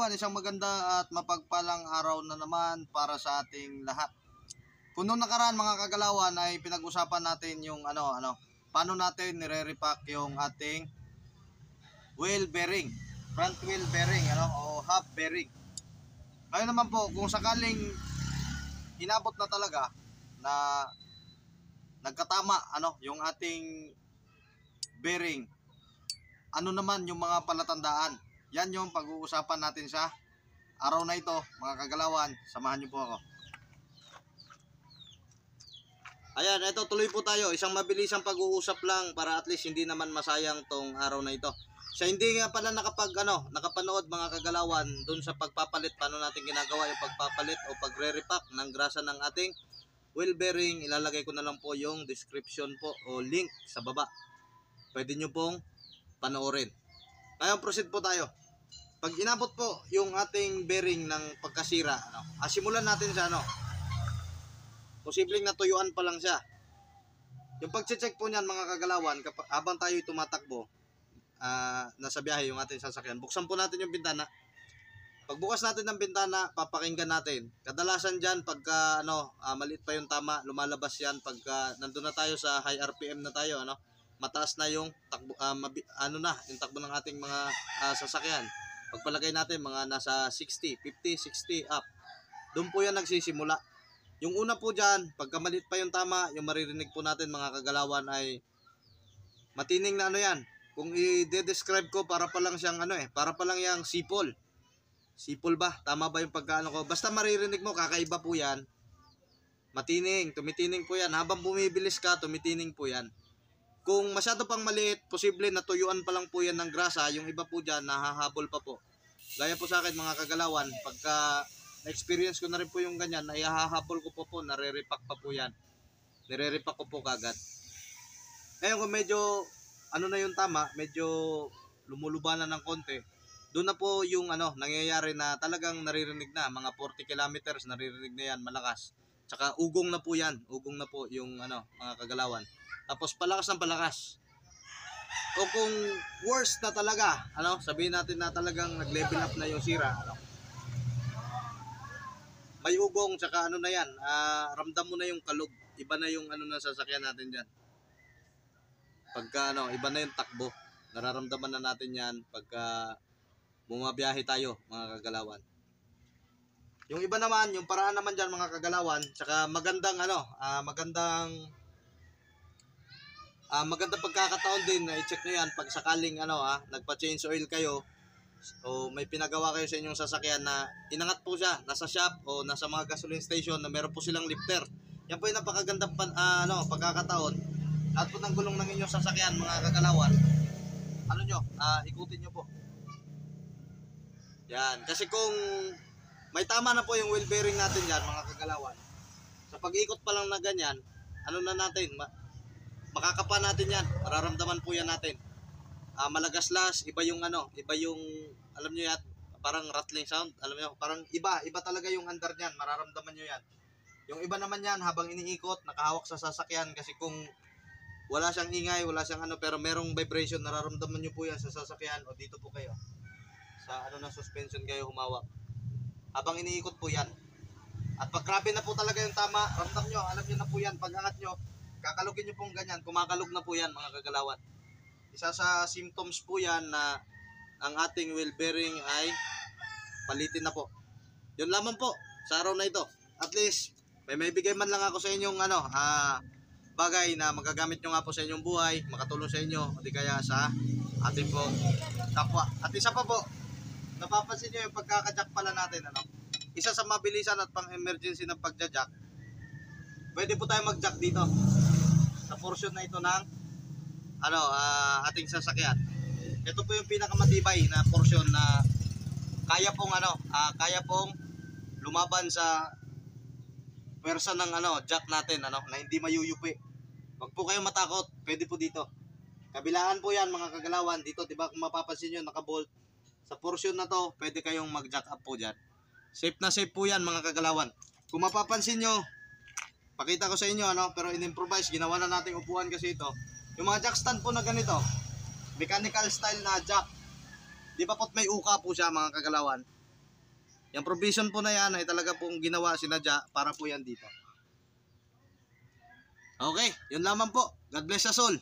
kagalawan, isang maganda at mapagpalang araw na naman para sa ating lahat. Kung nung nakaraan mga kagalawan ay pinag-usapan natin yung paano natin nire-repack yung ating wheel bearing, front wheel bearing o hub bearing. Ngayon naman po, kung sakaling inabot na talaga na nagkatama yung ating bearing, ano naman yung mga palatandaan? Yan yung pag-uusapan natin sa araw na ito mga kagalawan. Samahan niyo po ako. Ayan, ito tuloy po tayo. Isang mabilisang pag-uusap lang para at least hindi naman masayang tong araw na ito. Sa hindi nga pala nakapanood mga kagalawan dun sa pagpapalit, paano natin ginagawa yung pagpapalit o pagre-repack ng grasa ng ating wheel bearing, ilalagay ko na lang po yung description po o link sa baba. Pwede nyo pong panoorin. Ngayon proceed po tayo. Pag inabot po yung ating bearing ng pagkasira, simulan natin sa posibleng natuyuan pa lang siya. Yung pag-check po niyan mga kagalawan, habang tayo tumatakbo, nasa biyahe yung ating sasakyan, buksan po natin yung bintana. Pagbukas natin ng bintana, papakinggan natin. Kadalasan dyan, pagka maliit pa yung tama, lumalabas yan. Pagka nandun na tayo sa high RPM na tayo, mataas na yung takbo, yung takbo ng ating mga sasakyan. Pagpalagay natin, mga nasa 60, 50, 60 up. Doon po yan nagsisimula. Yung una po dyan, pagka maliit pa yung tama, yung maririnig po natin mga kagalawan ay matining na yan. Kung i-describe ko, para pa lang siyang para pa lang yung sipol. Sipol ba? Tama ba yung pagkaano ko? Basta maririnig mo, kakaiba po yan. Matining, tumitining po yan. Habang bumibilis ka, tumitining po yan. Kung masyado pang maliit, posible natuyuan pa lang po yan ng grasa. Yung iba po dyan, nahahabol pa po. Gaya po sa akin mga kagalawan, pagka na-experience ko na rin po yung ganyan, naihahabol ko po, nare-repack pa po yan. Nire-repack ko po kagad. Ngayon kung medyo, na yung tama, medyo lumulubanan ng konti, doon na po yung nangyayari na talagang naririnig na, mga 40 kilometers, naririnig na yan, malakas. Tsaka ugong na po yan, ugong na po yung mga kagalawan. Tapos palakas ng palakas. O kung worst na talaga, sabihin natin na talagang nag-level up na yung sira, may ugong, tsaka na yan, ramdam mo na yung kalog. Iba na yung na sasakyan natin dyan. Pagka iba na yung takbo. Nararamdaman na natin yan pagka bumabiyahe tayo mga kagalawan. Yung iba naman, yung paraan naman dyan mga kagalawan, tsaka magandang magandang pagkakataon din na i-check nyo yan pag sakaling nagpa-change oil kayo o may pinagawa kayo sa inyong sasakyan na inangat po siya nasa shop o nasa mga gasoline station na meron po silang lifter. Yan po yung napakagandang pagkakataon. Lahat po ng gulong ng inyong sasakyan mga kagalawan, ikutin nyo po. Yan, kasi kung may tama na po yung wheel bearing natin dyan mga kagalawan, sa pag-ikot pa lang na ganyan, makakapa natin yan, mararamdaman po yan natin. Malagaslas, iba yung alam nyo yan, parang rattling sound, alam nyo, parang iba talaga yung andar niyan, mararamdaman nyo yan. Yung iba naman yan, habang iniikot, nakahawak sa sasakyan, kasi kung wala siyang ingay, wala siyang pero merong vibration, nararamdaman nyo po yan sa sasakyan o dito po kayo. Sa na suspension kayo humawak. Habang iniikot po yan. At pag grabe na po talaga yung tama, ramdam nyo, alam nyo na po yan, pag angat nyo, kakalugin nyo pong ganyan, kumakalog na po yan mga kagalawan. Isa sa symptoms po yan na ang ating wheel bearing ay palitin na po. Yun lamang po sa araw na ito. At least may bigay man lang ako sa inyong bagay na magagamit nyo nga po sa inyong buhay, makatulong sa inyo o di kaya sa ating po kapwa. At isa pa po, napapansin nyo yung pagkakajack pala natin isa sa mabilisan at pang emergency ng pagjajack, pwede po tayo mag-jack dito sa portion na ito ng ating sasakyan. Ito po yung pinakamatibay na portion na kaya pong lumaban sa pwersa ng jack natin na hindi mayuyupi. Wag po kayong matakot, pwede po dito. Kabilaan po yan mga kagalawan dito, 'di ba? Kung mapapansin niyo naka-bolt sa portion na to, pwede kayong mag-jack up po diyan. Safe na safe po yan mga kagalawan. Kung mapapansin nyo, pakita ko sa inyo pero in-improvise, ginawa na nating upuan kasi ito. Yung mga jack stand po na ganito, mechanical style na jack. Di ba pot may uka po siya mga kagalawan? Yung provision po na yan ay talaga pong ginawa sinadya para po yan dito. Okay, yun lamang po. God bless us all.